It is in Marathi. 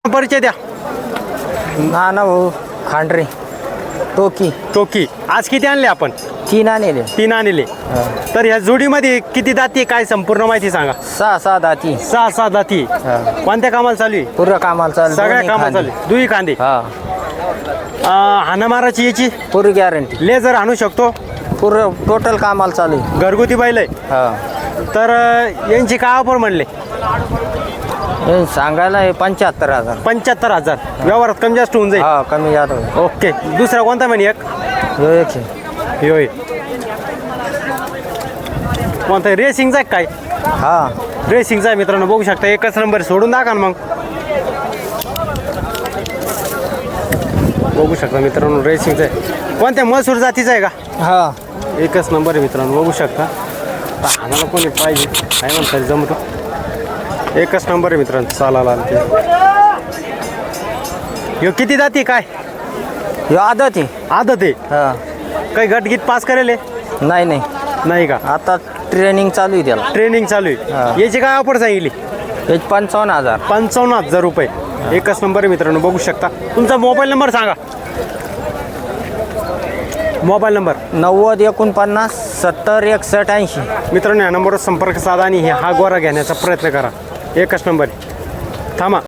परिचय द्या. नाना भाऊ खांडरे टोकी टोकी. आज किती आणले आपण? 3 आणले. 3 आणले. तर ह्या जोडीमध्ये किती दाती काय संपूर्ण माहिती सांगा. 6 दाती 6 दाती. कोणत्या कामाला चालू आहे? पूर्ण कामाला चालू. सगळ्या कामाला चालू आहे. दुई कांदे. हा हाणामाराची याची पूर्ण गॅरंटी. लेझर आणू शकतो. पूर्ण टोटल कामाला चालू आहे. घरगुती बैल आहे. हा तर यांची काय ऑफर म्हणले? हे सांगायला आहे 75,000. 75,000. व्यवहारात कमी जास्त होऊन जाईल. हा कमी जात होईल. ओके. दुसरा कोणता म्हणे? एक ह्यो एक आहे. होय. कोणता रेसिंगचा आहे काय? हा रेसिंगचा आहे मित्रांनो, बघू शकता. एकच नंबर सोडून दाखवा ना मग. बघू शकता मित्रांनो, रेसिंगचा आहे. कोणत्या मसूर जातीचा आहे का? हा एकच नंबर आहे मित्रांनो, बघू शकता. आम्हाला कोणी पाहिजे काय म्हणतात जमतो. एकच नंबर आहे मित्रांनो. चालायला ह्यो किती जाती काय? ह्यो आदत आहे. आदत आहे. हा काही गटगीत पास करेल नाही नाही नाही का? आता ट्रेनिंग चालू आहे त्याला. ट्रेनिंग चालू हा. आहे. याची काय ऑफर सांगितली? हे 55,000. 55,000 रुपये. एकच नंबर आहे मित्रांनो, बघू शकता. तुमचा मोबाईल नंबर सांगा. Mobile number 90 49 70 61 80. मित्रांनो, या नंबरवर संपर्क साधा आणि हा गोरा घेण्याचा प्रयत्न करा. एकच नंबर आहे. थांबा.